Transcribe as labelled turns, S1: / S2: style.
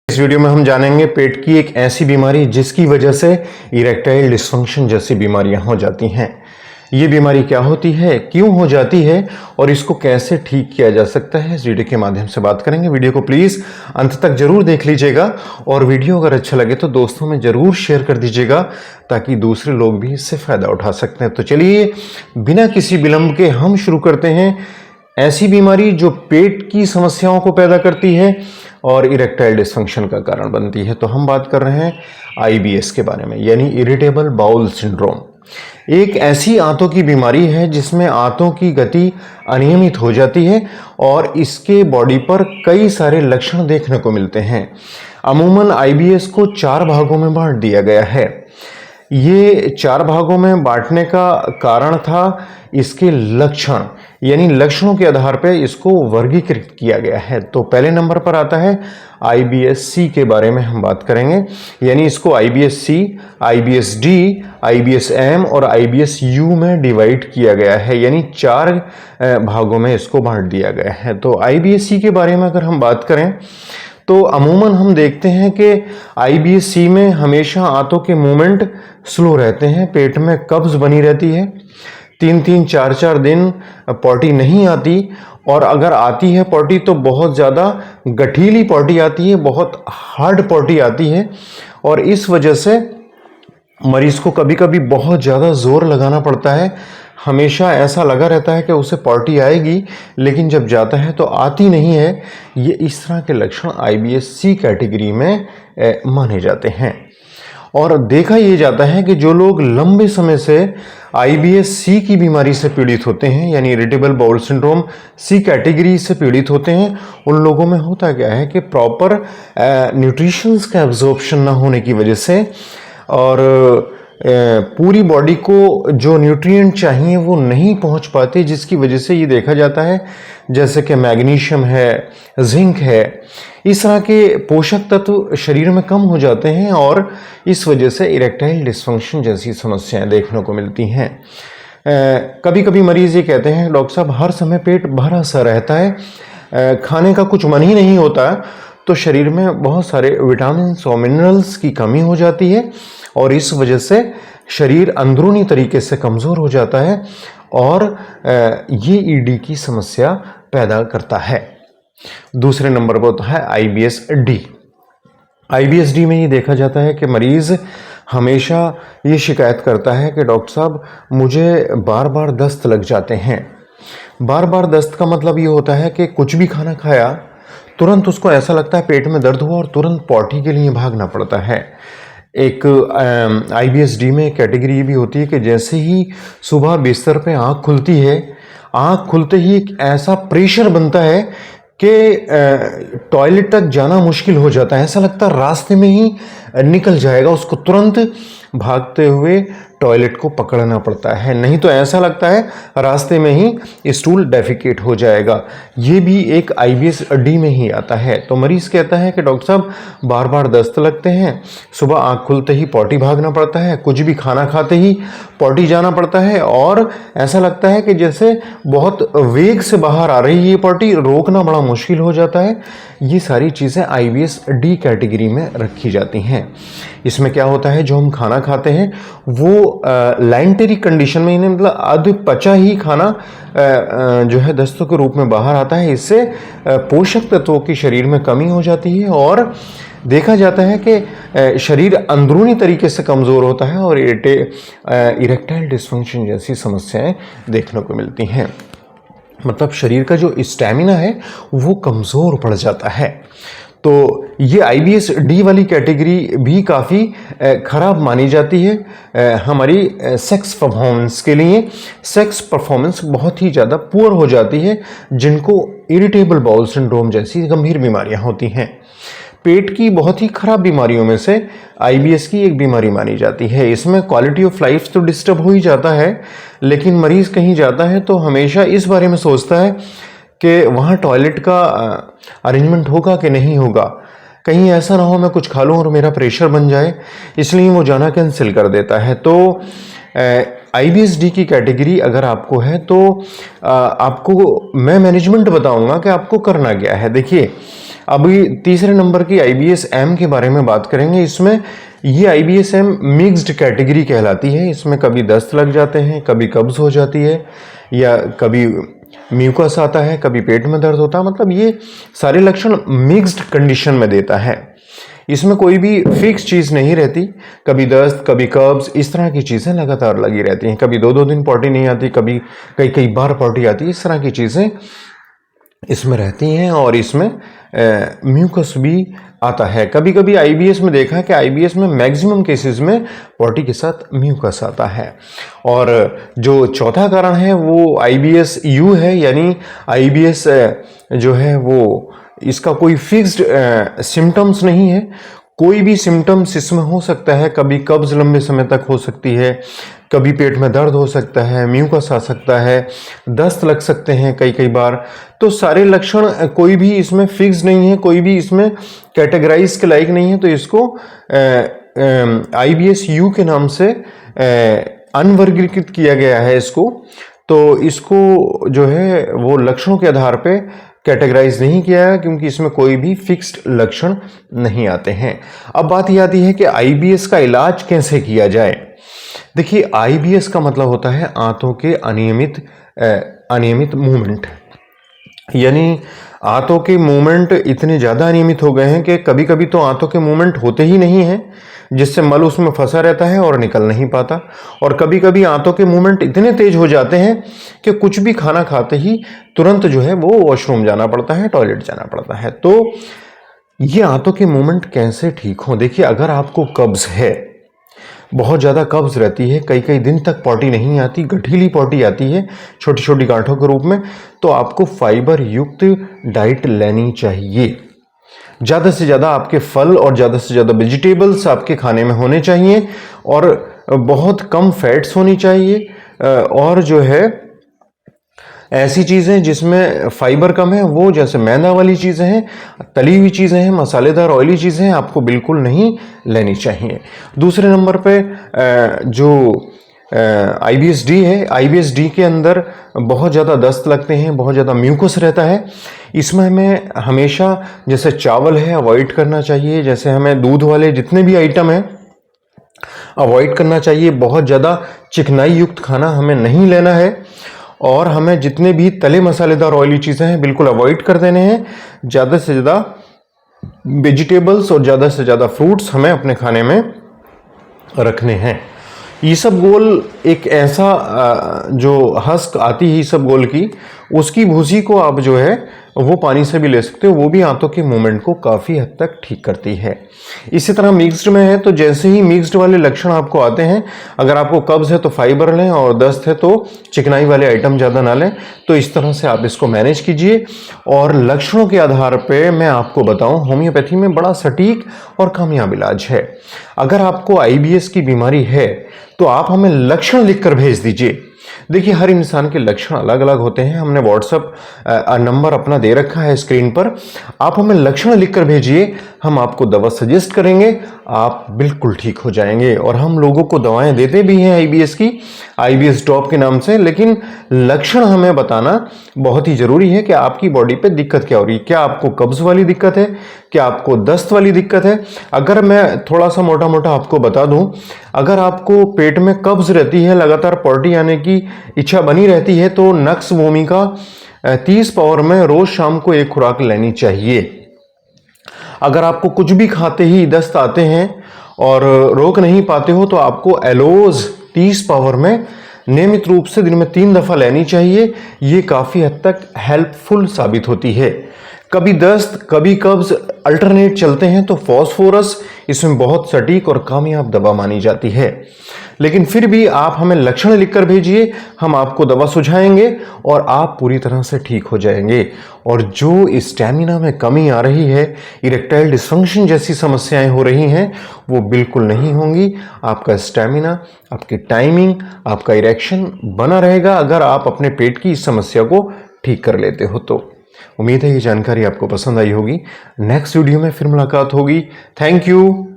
S1: इस वीडियो में हम जानेंगे पेट की एक ऐसी बीमारी जिसकी वजह से इरेक्टाइल डिस्फंक्शन जैसी बीमारियां हो जाती हैं। ये बीमारी क्या होती है, क्यों हो जाती है और इसको कैसे ठीक किया जा सकता है, इस वीडियो के माध्यम से बात करेंगे। वीडियो को प्लीज अंत तक जरूर देख लीजिएगा और वीडियो अगर अच्छा लगे तो दोस्तों में जरूर शेयर कर दीजिएगा ताकि दूसरे लोग भी इससे फायदा उठा सकते हैं। तो चलिए बिना किसी विलंब के हम शुरू करते हैं। ऐसी बीमारी जो पेट की समस्याओं को पैदा करती है और इरेक्टाइल डिस्फंक्शन का कारण बनती है। तो हम बात कर रहे हैं आईबीएस के बारे में, यानी इरिटेबल बाउल सिंड्रोम। एक ऐसी आंतों की बीमारी है जिसमें आंतों की गति अनियमित हो जाती है और इसके बॉडी पर कई सारे लक्षण देखने को मिलते हैं। अमूमन आईबीएस को 4 भागों में बांट दिया गया है। ये 4 भागों में बांटने का कारण था इसके लक्षण, यानी लक्षणों के आधार पर इसको वर्गीकृत किया गया है। तो पहले नंबर पर आता है आईबीएस सी के बारे में हम बात करेंगे, यानी इसको आईबीएस सी, आईबीएस डी, आईबीएस एम और आईबीएस यू में डिवाइड किया गया है, यानी 4 भागों में इसको बांट दिया गया है। तो आईबीएस सी के बारे में अगर हम बात करें तो अमूमन हम देखते हैं कि आईबीएस सी में हमेशा आंतों के मूवमेंट स्लो रहते हैं, पेट में कब्ज बनी रहती है, 3-3, 4-4 दिन पॉटी नहीं आती और अगर आती है पॉटी तो बहुत ज़्यादा गठीली पॉटी आती है, बहुत हार्ड पॉटी आती है और इस वजह से मरीज को कभी कभी बहुत ज़्यादा जोर लगाना पड़ता है। हमेशा ऐसा लगा रहता है कि उसे पॉटी आएगी लेकिन जब जाता है तो आती नहीं है। ये इस तरह के लक्षण आईबीएस सी कैटेगरी में माने जाते हैं। और देखा यह जाता है कि जो लोग लंबे समय से आईबीएस सी की बीमारी से पीड़ित होते हैं, यानी irritable bowel syndrome C category से पीड़ित होते हैं, उन लोगों में होता क्या है कि प्रॉपर न्यूट्रिशंस का एब्जॉर्प्शन ना होने की वजह से और पूरी बॉडी को जो न्यूट्रिएंट चाहिए वो नहीं पहुंच पाते, जिसकी वजह से ये देखा जाता है जैसे कि मैग्नीशियम है, जिंक है, इस तरह के पोषक तत्व शरीर में कम हो जाते हैं और इस वजह से इरेक्टाइल डिस्फंक्शन जैसी समस्याएं देखने को मिलती हैं। कभी कभी मरीज ये कहते हैं डॉक्टर साहब हर समय पेट भरा सा रहता है, खाने का कुछ मन ही नहीं होता, तो शरीर में बहुत सारे विटामिन और मिनरल्स की कमी हो जाती है और इस वजह से शरीर अंदरूनी तरीके से कमज़ोर हो जाता है और ये ईडी की समस्या पैदा करता है। दूसरे नंबर पर होता है आईबीएस डी। आईबीएस डी में ये देखा जाता है कि मरीज़ हमेशा ये शिकायत करता है कि डॉक्टर साहब मुझे बार बार दस्त लग जाते हैं। बार बार दस्त का मतलब ये होता है कि कुछ भी खाना खाया तुरंत उसको ऐसा लगता है पेट में दर्द हुआ और तुरंत पॉटी के लिए भागना पड़ता है। एक आईबीएस डी में कैटेगरी ये भी होती है कि जैसे ही सुबह बिस्तर पे आँख खुलती है, आँख खुलते ही एक ऐसा प्रेशर बनता है कि टॉयलेट तक जाना मुश्किल हो जाता है, ऐसा लगता है रास्ते में ही निकल जाएगा, उसको तुरंत भागते हुए टॉयलेट को पकड़ना पड़ता है, नहीं तो ऐसा लगता है रास्ते में ही स्टूल डेफिकेट हो जाएगा। ये भी एक आईबीएस डी में ही आता है। तो मरीज कहता है कि डॉक्टर साहब बार बार दस्त लगते हैं, सुबह आँख खुलते ही पॉटी भागना पड़ता है, कुछ भी खाना खाते ही पॉटी जाना पड़ता है और ऐसा लगता है कि जैसे बहुत वेग से बाहर आ रही है ये पॉटी, रोकना बड़ा मुश्किल हो जाता है। ये सारी चीज़ें आईबीएस डी कैटेगरी में रखी जाती हैं। इसमें क्या होता है, जो हम खाना खाते हैं वो लाइंटेरिक कंडीशन में, इन्हें मतलब अध पचा ही खाना जो है दस्तों के रूप में बाहर आता है। इससे पोषक तत्वों की शरीर में कमी हो जाती है और देखा जाता है कि शरीर अंदरूनी तरीके से कमज़ोर होता है और इरेक्टाइल डिस्फंक्शन जैसी समस्याएं देखने को मिलती हैं। मतलब शरीर का जो स्टैमिना है वो कमज़ोर पड़ जाता है। तो ये आईबीएस डी वाली कैटेगरी भी काफ़ी ख़राब मानी जाती है हमारी सेक्स परफॉर्मेंस के लिए। सेक्स परफॉर्मेंस बहुत ही ज़्यादा पुअर हो जाती है जिनको इरिटेबल बाउल सिंड्रोम जैसी गंभीर बीमारियां होती हैं। पेट की बहुत ही खराब बीमारियों में से आईबीएस की एक बीमारी मानी जाती है। इसमें क्वालिटी ऑफ लाइफ तो डिस्टर्ब हो ही जाता है, लेकिन मरीज़ कहीं जाता है तो हमेशा इस बारे में सोचता है कि वहाँ टॉयलेट का अरेंजमेंट होगा कि नहीं होगा, कहीं ऐसा ना हो मैं कुछ खा लूँ और मेरा प्रेशर बन जाए, इसलिए वो जाना कैंसिल कर देता है। तो आईबीएसडी की कैटेगरी अगर आपको है तो आपको मैं मैनेजमेंट बताऊंगा कि आपको करना क्या है। देखिए, अभी तीसरे नंबर की IBS-M के बारे में बात करेंगे। इसमें ये IBS-M मिक्स्ड कैटेगरी कहलाती है। इसमें कभी दस्त लग जाते हैं, कभी कब्ज हो जाती है, या कभी म्यूकस आता है, कभी पेट में दर्द होता है। मतलब ये सारे लक्षण मिक्स्ड कंडीशन में देता है। इसमें कोई भी फिक्स चीज़ नहीं रहती, कभी दस्त, कभी कब्ज, इस तरह की चीज़ें लगातार लगी रहती हैं। कभी 2-2 दिन पॉटी नहीं आती, कभी कई बार पॉटी आती है। इस तरह की चीज़ें इसमें रहती हैं और इसमें म्यूकस भी आता है। कभी कभी IBS में देखा है कि IBS में मैक्सिमम केसेस में पॉटी के साथ म्यूकस आता है। और जो चौथा कारण है वो IBS-U है, यानी IBS जो है वो इसका कोई फिक्स्ड सिम्टम्स नहीं है, कोई भी सिम्टम्स इसमें हो सकता है। कभी कब्ज लंबे समय तक हो सकती है, कभी पेट में दर्द हो सकता है, म्यूकस आ सकता है, दस्त लग सकते हैं कई बार। तो सारे लक्षण कोई भी इसमें फिक्स नहीं है, कोई भी इसमें कैटेगराइज के लायक नहीं है। तो इसको IBS-U के नाम से अनवर्गीकृत किया गया है इसको। तो इसको जो है वो लक्षणों के आधार पे कैटेगराइज नहीं किया है, क्योंकि इसमें कोई भी फिक्स्ड लक्षण नहीं आते हैं। अब बात यह आती है कि IBS का इलाज कैसे किया जाए। देखिए, IBS का मतलब होता है आंतों के अनियमित मूवमेंट, यानी आंतों के मूवमेंट इतने ज़्यादा अनियमित हो गए हैं कि कभी कभी तो आंतों के मूवमेंट होते ही नहीं हैं, जिससे मल उसमें फंसा रहता है और निकल नहीं पाता। और कभी कभी आंतों के मूवमेंट इतने तेज हो जाते हैं कि कुछ भी खाना खाते ही तुरंत जो है वो वॉशरूम जाना पड़ता है, टॉयलेट जाना पड़ता है। तो ये आंतों के मूवमेंट कैसे ठीक हों। देखिए, अगर आपको कब्ज है, बहुत ज़्यादा कब्ज रहती है, कई दिन तक पॉटी नहीं आती, गठीली पॉटी आती है छोटी छोटी गांठों के रूप में, तो आपको फाइबर युक्त डाइट लेनी चाहिए। ज़्यादा से ज़्यादा आपके फल और ज़्यादा से ज़्यादा वेजिटेबल्स आपके खाने में होने चाहिए, और बहुत कम फैट्स होनी चाहिए, और जो है ऐसी चीज़ें जिसमें फाइबर कम है, वो जैसे मैदा वाली चीज़ें हैं, तली हुई चीज़ें हैं, मसालेदार ऑयली चीज़ें हैं, आपको बिल्कुल नहीं लेनी चाहिए। दूसरे नंबर पे जो IBS-D है, IBS-D के अंदर बहुत ज़्यादा दस्त लगते हैं, बहुत ज़्यादा म्यूकस रहता है। इसमें हमें हमेशा जैसे चावल है अवॉइड करना चाहिए, जैसे हमें दूध वाले जितने भी आइटम हैं अवॉइड करना चाहिए। बहुत ज़्यादा चिकनाई युक्त खाना हमें नहीं लेना है, और हमें जितने भी तले मसालेदार ऑयली चीज़ें हैं बिल्कुल अवॉइड कर देने हैं। ज़्यादा से ज़्यादा वेजिटेबल्स और ज़्यादा से ज़्यादा फ्रूट्स हमें अपने खाने में रखने हैं। ईसबगोल एक ऐसा जो हस्क आती है ईसबगोल की, उसकी भूसी को आप जो है वो पानी से भी ले सकते हो, वो भी आंतों के मूवमेंट को काफ़ी हद तक ठीक करती है। इसी तरह मिक्स्ड में है, तो जैसे ही मिक्स्ड वाले लक्षण आपको आते हैं, अगर आपको कब्ज है तो फाइबर लें, और दस्त है तो चिकनाई वाले आइटम ज़्यादा ना लें। तो इस तरह से आप इसको मैनेज कीजिए, और लक्षणों के आधार पे मैं आपको बताऊं, होम्योपैथी में बड़ा सटीक और कामयाब इलाज है। अगर आपको IBS की बीमारी है तो आप हमें लक्षण लिखकर भेज दीजिए। देखिए, हर इंसान के लक्षण अलग अलग होते हैं। हमने व्हाट्सएप नंबर अपना दे रखा है स्क्रीन पर, आप हमें लक्षण लिखकर भेजिए, हम आपको दवा सजेस्ट करेंगे, आप बिल्कुल ठीक हो जाएंगे। और हम लोगों को दवाएं देते भी हैं IBS की, IBS ड्रॉप के नाम से, लेकिन लक्षण हमें बताना बहुत ही जरूरी है कि आपकी बॉडी पे दिक्कत क्या हो रही है। क्या आपको कब्ज वाली दिक्कत है, क्या आपको दस्त वाली दिक्कत है। अगर मैं थोड़ा सा मोटा मोटा आपको बता दूं, अगर आपको पेट में कब्ज रहती है, लगातार पॉटी आने की इच्छा बनी रहती है, तो नक्स भूमिका 30 पावर में रोज शाम को एक खुराक लेनी चाहिए। अगर आपको कुछ भी खाते ही दस्त आते हैं और रोक नहीं पाते हो, तो आपको एलोज 30 पावर में नियमित रूप से दिन में 3 दफा लेनी चाहिए। ये काफी हद तक हेल्पफुल साबित होती है। कभी दस्त कभी कब्ज अल्टरनेट चलते हैं, तो फॉस्फोरस इसमें बहुत सटीक और कामयाब दवा मानी जाती है। लेकिन फिर भी आप हमें लक्षण लिखकर भेजिए, हम आपको दवा सुझाएंगे और आप पूरी तरह से ठीक हो जाएंगे। और जो स्टैमिना में कमी आ रही है, इरेक्टाइल डिसफंक्शन जैसी समस्याएं हो रही हैं, वो बिल्कुल नहीं होंगी। आपका स्टैमिना, आपकी टाइमिंग, आपका इरेक्शन बना रहेगा अगर आप अपने पेट की इस समस्या को ठीक कर लेते हो तो। उम्मीद है ये जानकारी आपको पसंद आई होगी। नेक्स्ट वीडियो में फिर मुलाकात होगी। Thank you.